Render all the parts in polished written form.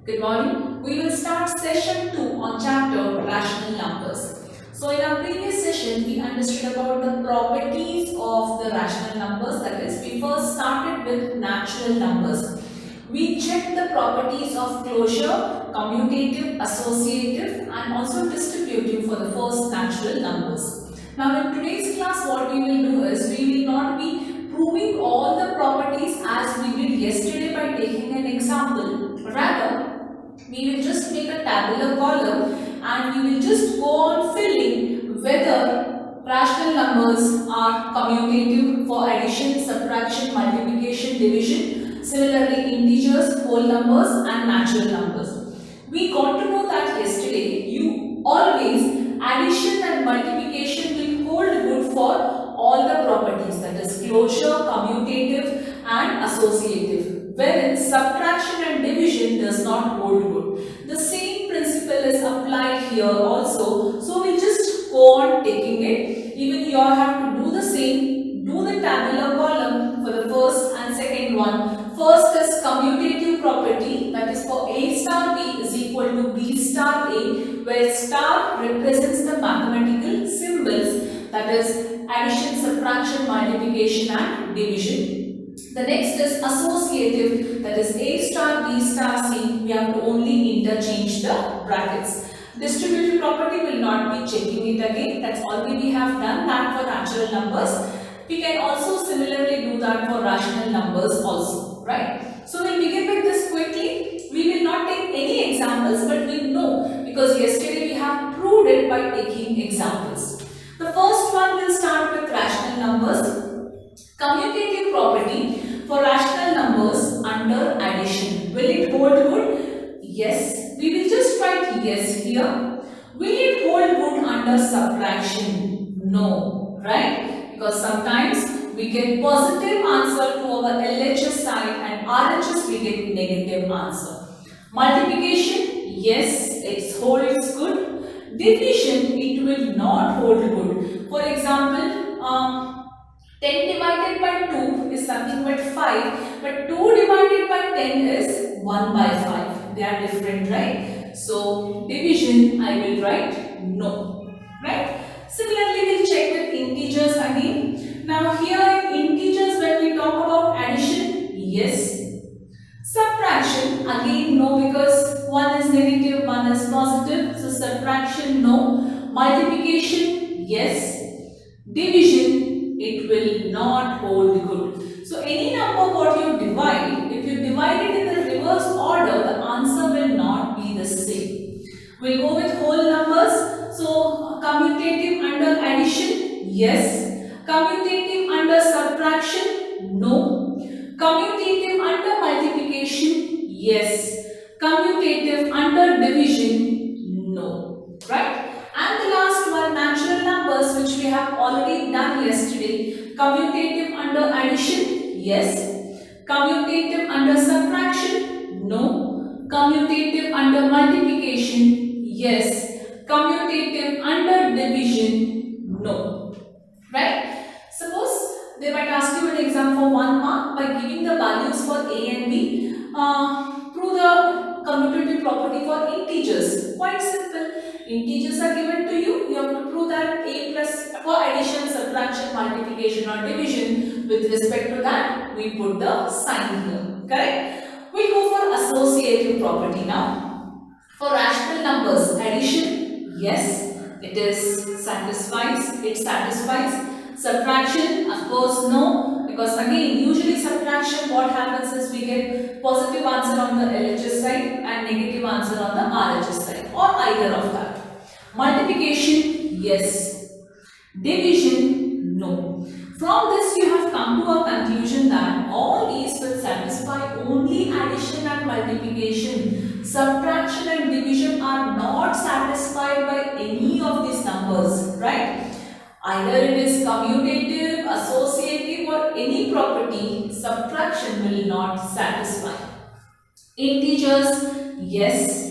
Good morning. We will start session 2 on chapter rational numbers. So in our previous session we understood about the properties of the rational numbers, that is we first started with natural numbers. We checked the properties of closure, commutative, associative and also distributive for the first natural numbers. Now in today's class what we will do is we will not be proving all the properties as we did yesterday by taking an example. Rather, we will just make a tabular column and we will just go on filling whether rational numbers are commutative for addition, subtraction, multiplication, division, similarly integers, whole numbers and natural numbers. We got to know that yesterday. You always addition and multiplication will hold good for all the properties, that is closure, commutative and associative, wherein subtraction and division does not hold good. The same principle is applied here also, so we just go on taking it. Even you all have to do the same. Do the tabular column for the first and second one. First is commutative property, that is for A star B is equal to B star A, where star represents the mathematical symbols, that is addition, subtraction, multiplication and division. The next is associative, that is A star B star C. We have to only interchange the brackets. Distributive property will not be checking it again. That's already we have done that for natural numbers. We can also similarly do that for rational numbers also, right? So we'll begin with this quickly. We will not take any examples, but we know because yesterday we have proved it by taking examples. The first one will start with rational numbers. Commutative property for rational numbers under addition. Will it hold good? Yes. We will just write yes here. Will it hold good under subtraction? No. Right? Because sometimes we get positive answer to our LHS side and RHS we get negative answer. Multiplication? Yes. It holds good. Division? It will not hold good. For example, 10 divided by 2 is something but 5, but 2 divided by 10 is 1 by 5. They are different, right? So, division I will write no, right? Similarly, we'll check with integers again. Now, here in integers, when we talk about addition, yes. Subtraction, again no, because one is negative, one is positive. So, subtraction no. Multiplication, yes. Division, it will not hold good. So any number what you divide, if you divide it in the reverse order, the answer will not be the same. We'll go with whole numbers. So commutative under addition, yes. Commutative under subtraction, no. Commutative under multiplication, yes. Commutative under division, no. Right? And the last one, natural numbers, which we have already done yesterday. Commutative under addition, yes. Commutative under subtraction, no. Commutative under multiplication, yes. Commutative under division, no. Right? Suppose they might ask you an exam for 1 mark by giving the values for A and B. Prove the commutative property for integers. Quite simple. Integers are given to you. You have to prove that A plus for addition, subtraction, multiplication or division. With respect to that, we put the sign here. Correct? We go for associative property now. For rational numbers, addition, yes, it satisfies. Subtraction, of course, no. Because again, usually subtraction, what happens is we get positive answer on the LHS side and negative answer on the RHS side, or either of that. Multiplication, yes. Division, no. From this you have come to a conclusion that all these will satisfy only addition and multiplication. Subtraction and division are not satisfied by any of these numbers, right? Either it is commutative, associative or any property, subtraction will not satisfy. Integers, yes.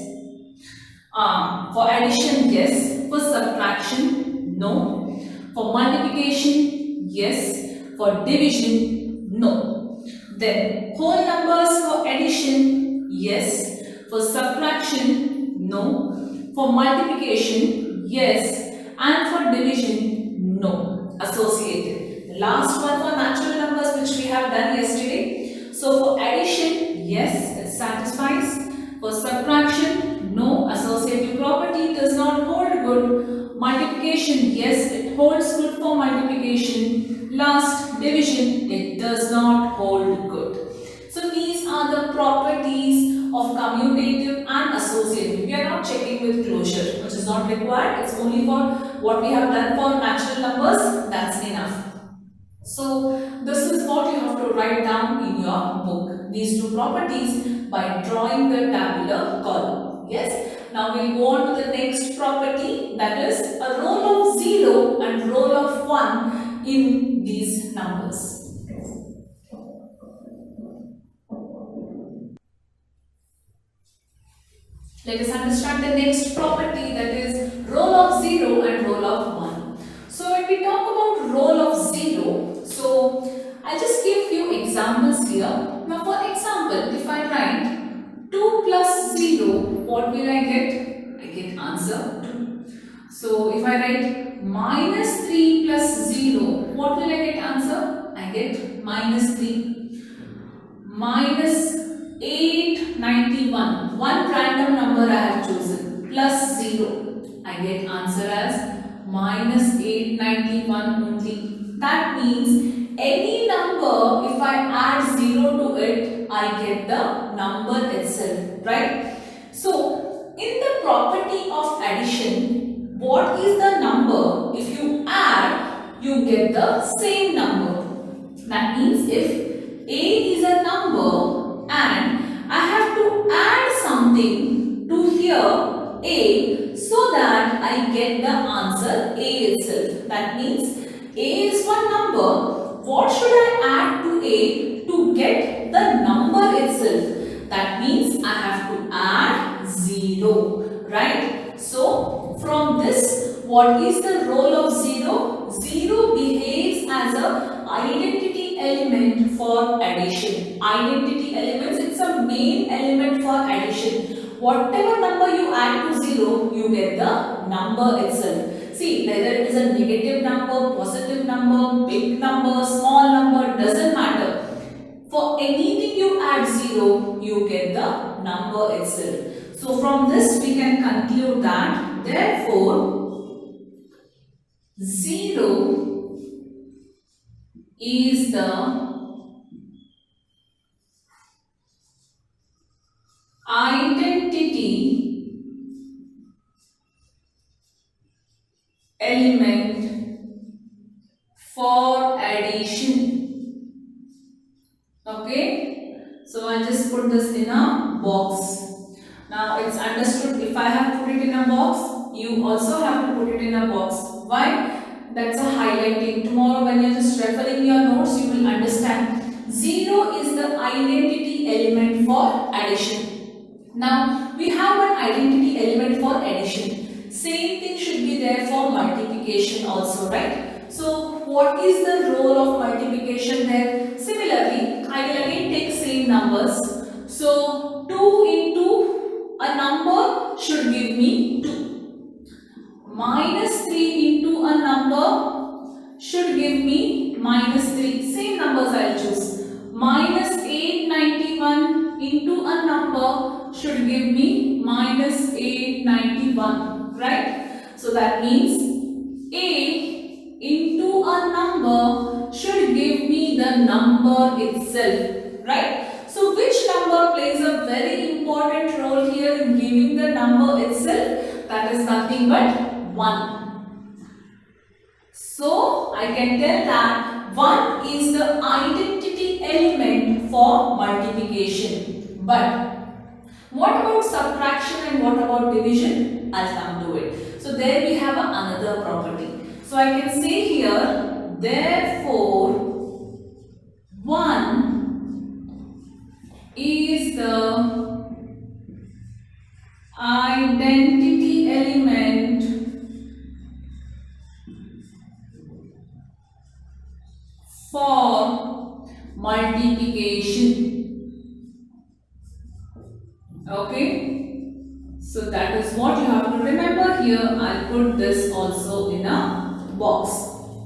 For addition, yes. For subtraction, no. For multiplication, yes. For division, no. Then whole numbers for addition, yes. For subtraction, no. For multiplication, yes. And for division, no. Associated. The last one for natural numbers which we have done yesterday. So for addition, yes, it satisfies. For subtraction, no. Associative property does not hold good. Multiplication, yes, it holds good for multiplication. Last, division, it does not hold good. So these are the properties of commutative and associative. We are not checking with closure, which is not required. It's only for what we have done for natural numbers. That's enough. So this is what you have to write down in your book. These two properties by drawing the tabular column. Yes. Now we'll go on to the next property, that is a roll of 0 and roll of 1 in these numbers. Let us understand the next property, that is roll of 0 and roll of 1. So when we talk about roll of 0, so I'll just give few examples here. Now for example, if I write 2 plus 0, what will I get? I get answer 2. So if I write minus 3 plus 0, what will I get answer? I get minus 3. Minus 891, one random number I have chosen, plus 0, I get answer as minus 891 only. That means any number, if I add 0 to it, I get the number itself, right? So in the property of addition, what is the number? If you add, you get the same number. That means if A is a number and I have to add something to here A so that I get the answer A itself. That means A is one number. What should I add to A to get the number itself? That means I have to add 0, right? So from this, what is the role of 0? 0 behaves as a identity element for addition. Identity elements, it's a main element for addition. Whatever number you add to 0, you get the number itself. See, whether it is a negative number, positive number, big number, small number, doesn't matter. For anything you add 0, you get the number itself. So from this we can conclude that therefore 0 is the identity element for addition. Okay, so I just put this in a box. Now it's understood, if I have put it in a box, you also have to put it in a box. Why? That's a highlighting. Tomorrow when you're just referring your notes, you will understand. 0 is the identity element for addition. Now we have an identity element for addition. Same thing should be there for multiplication also, right? So what is the role of multiplication there? Similarly, I will again take same numbers. So 2 into a number should give me 2. Minus 3 into a number should give me minus 3. Same numbers I will choose. Minus 891 into a number should give me minus 891. Right? So that means A into a number should give me the number itself. Right? So which number plays a very important role here in giving the number itself? That is nothing but 1. So I can tell that 1 is the identity element for multiplication. But what about subtraction and what about division? I'll come to it. So there we have another property. So I can say here, therefore 1 is the identity element for multiplication. Okay, so that is what you have to remember here. I'll put this also in a box,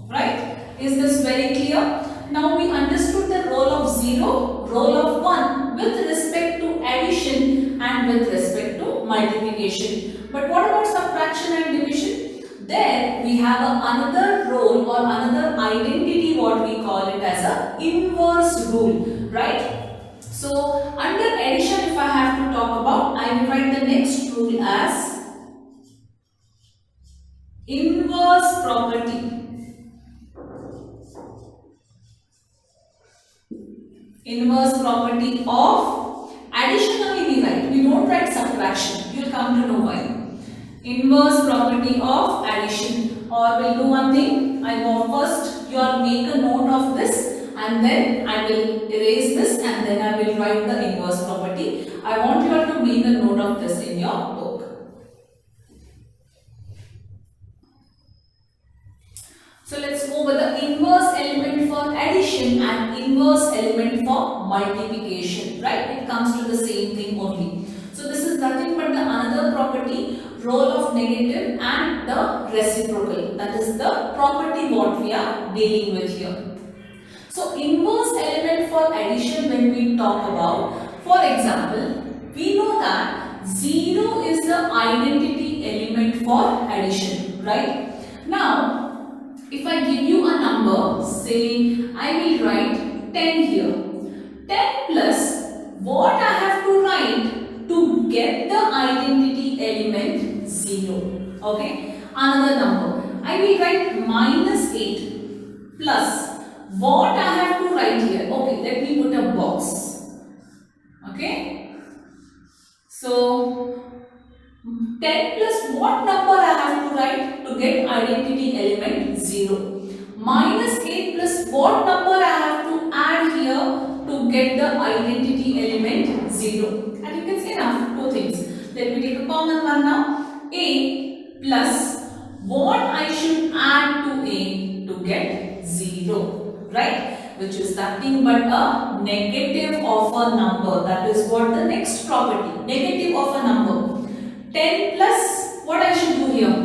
right? Is this very clear? Now we understood the role of 0, role of 1 with respect to addition and with respect to multiplication. But what about subtraction and division? There we have another role or another identity, what we call it as a inverse rule, right? So under addition, if I have to talk about, I will write the next rule as inverse property. Inverse property of addition only we write. We don't write subtraction. You will come to know why. Inverse property of addition. Or we'll do one thing. I want first you all make a note of this, and then I will erase this, and then I will write the inverse property. I want you all to make a note of this in your book. So let's go with the inverse element for addition and inverse element for multiplication, right? It comes to the same thing only. So this is nothing but the another property, role of negative and the reciprocal. That is the property what we are dealing with here. So inverse element for addition, when we talk about, for example, we know that 0 is the identity element for addition, right? Now, if I give you a number, say I will write 10 here. 10 plus what I have to write to get the identity element 0. Okay. Another number. I will write minus 8 plus what I have to write here. Okay. Let me put a box. Okay. So 10 plus what number I have to write to get identity element 0. Minus 8 plus what number I have to add here to get the identity element 0. And you can say now two things. Let me take a common one now. A plus what I should add to A to get 0. Right? Which is nothing but a negative of a number. That is what the next property. Negative of a number. 10 plus what I should do here?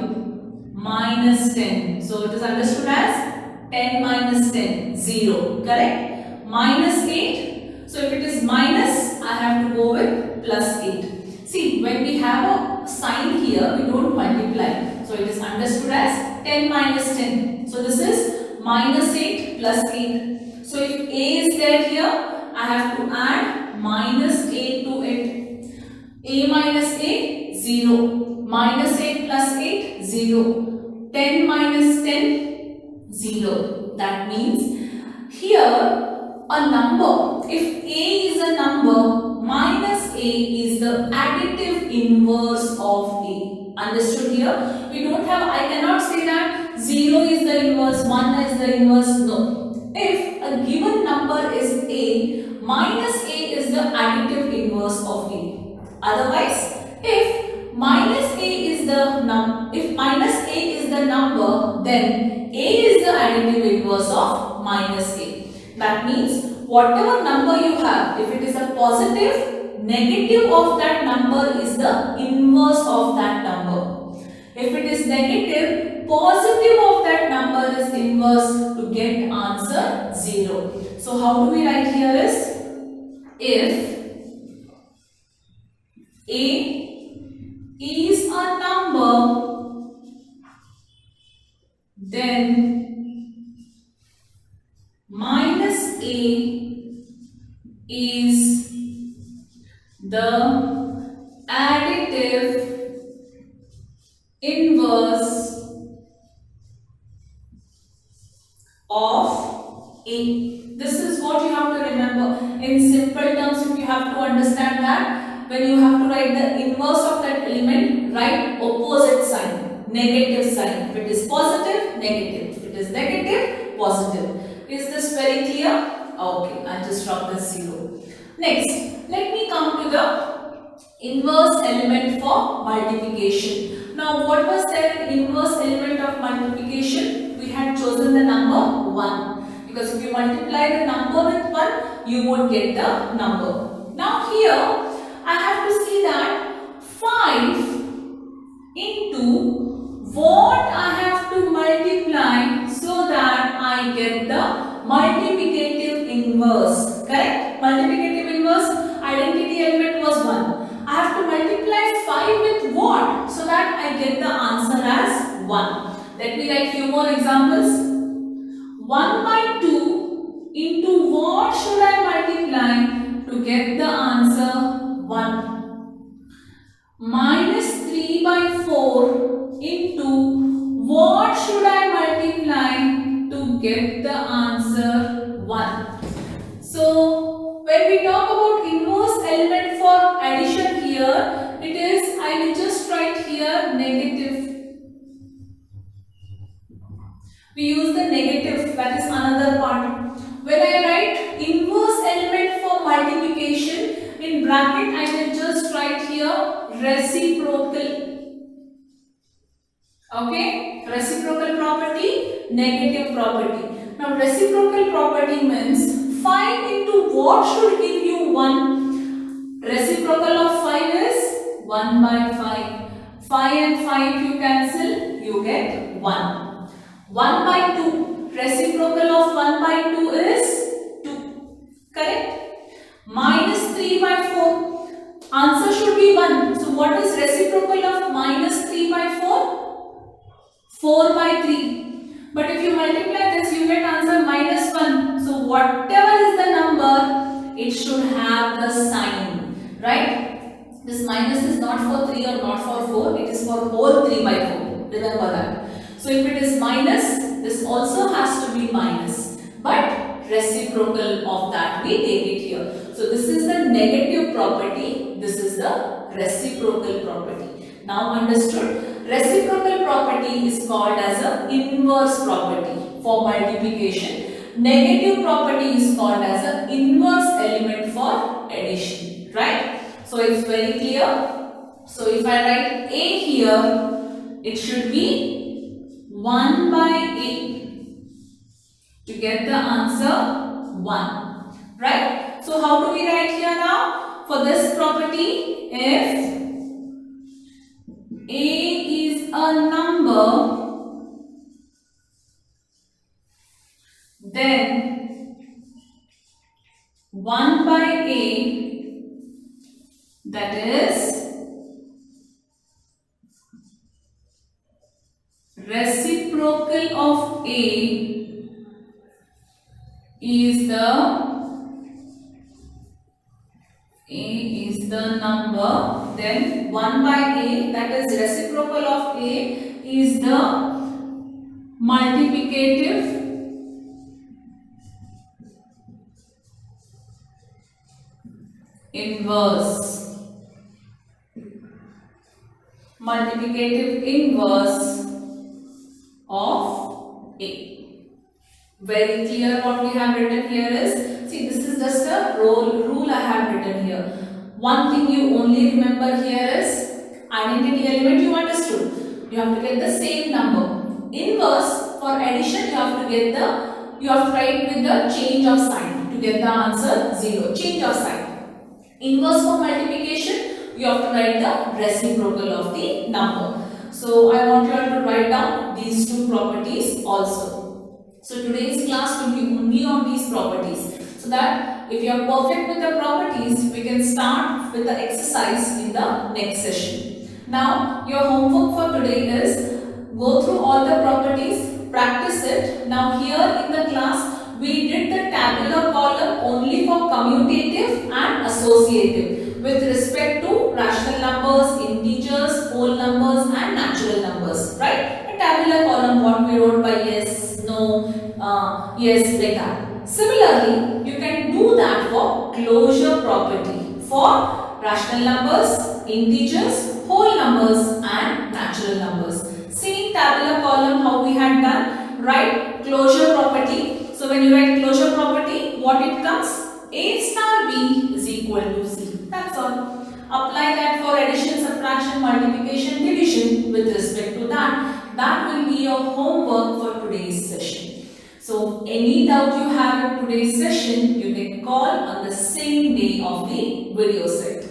Minus 10. So it is understood as 10 minus 10, 0. Correct? Minus 8. So if it is minus, I have to go with plus 8. See, when we have a sign here, we don't multiply. So it is understood as 10 minus 10. So this is minus 8 plus 8. So if A is there here, I have to add minus 8 to it. A minus A, 0. Minus 8 plus 8, 0. 10 minus 10, 0. That means here a number, if A is a number, minus A is the additive inverse of A. Understood here? We don't have, I cannot say that 0 is the inverse, 1 is the inverse. No. If a given number is A, minus A is the additive inverse of A. Otherwise, if minus A is the number, then A is the additive inverse of minus A. That means whatever number you have, if it is a positive, negative of that number is the inverse of that number. If it is negative, positive of that number is inverse to get answer 0. So how do we write here is, if A is a number, then minus A is the additive inverse of A. This is what you have to remember. In simple terms, if you have to understand that, when you have to write the inverse of that element, write opposite sign, negative sign. If it is positive, negative. If it is negative, positive. Is this very clear? Okay, I'll just drop the 0. Next, let me come to the inverse element for multiplication. Now, what was there in inverse element of multiplication? We had chosen the number 1. Because if you multiply the number with 1, you won't get the number. Now here, I have to see that 1. Let me write few more examples. 1 by 2 into what should I multiply to get the answer 1? Minus 3 by 4 into what should I multiply to get the answer 1? So when we talk about inverse element for addition here, it is, I will just write here negative. We use the negative, that is another part. When I write inverse element for multiplication, in bracket I will just write here reciprocal. Okay, reciprocal property, negative property. Now reciprocal property means 5 into what should give you 1? Reciprocal of 5 is 1 by 5. 5 and 5 you cancel, you get 1. 1 by 2. Reciprocal of 1 by 2 is 2. Correct? Minus 3 by 4. Answer should be 1. So what is reciprocal of minus 3 by 4? 4 by 3. But if you multiply this, you get answer minus 1. So whatever is the number, it should have the sign. Right? This minus is not for 3 or not for 4. It is for whole 3 by 4. Remember that. So if it is minus, this also has to be minus, but reciprocal of that we take it here. So this is the negative property, this is the reciprocal property. Now understood? Reciprocal property is called as an inverse property for multiplication. Negative property is called as an inverse element for addition. Right? So it's very clear. So if I write A here, it should be 1 by A to get the answer 1. Right? So how do we write here now? For this property, if A is a number, then 1 by A, that is reciprocal of A is the number, then 1 by A, that is reciprocal of A, is the multiplicative inverse. Multiplicative inverse of A. Very clear what we have written here is, see, this is just a rule I have written here. One thing you only remember here is identity element you understood. You have to get the same number. Inverse for addition you have to write with the change of sign to get the answer 0. Change of sign. Inverse for multiplication you have to write the reciprocal of the number. So I want you all to write down these two properties also. So today's class will be only on these properties, so that if you are perfect with the properties, we can start with the exercise in the next session. Now your homework for today is go through all the properties, practice it. Now here in the class we did the tabular column only for commutative and associative with respect to rational numbers, integers, whole numbers and natural numbers, right? A tabular column what we wrote by yes, no, yes, like that. Similarly, you can do that for closure property for rational numbers, integers, whole numbers and natural numbers. See tabular column how we had done, right? Closure property. So when you write closure property, what it comes? A star B is equal to C. That's all. Apply that for addition, subtraction, multiplication, division with respect to that. That will be your homework for today's session. So any doubt you have in today's session, you can call on the same day of the video set.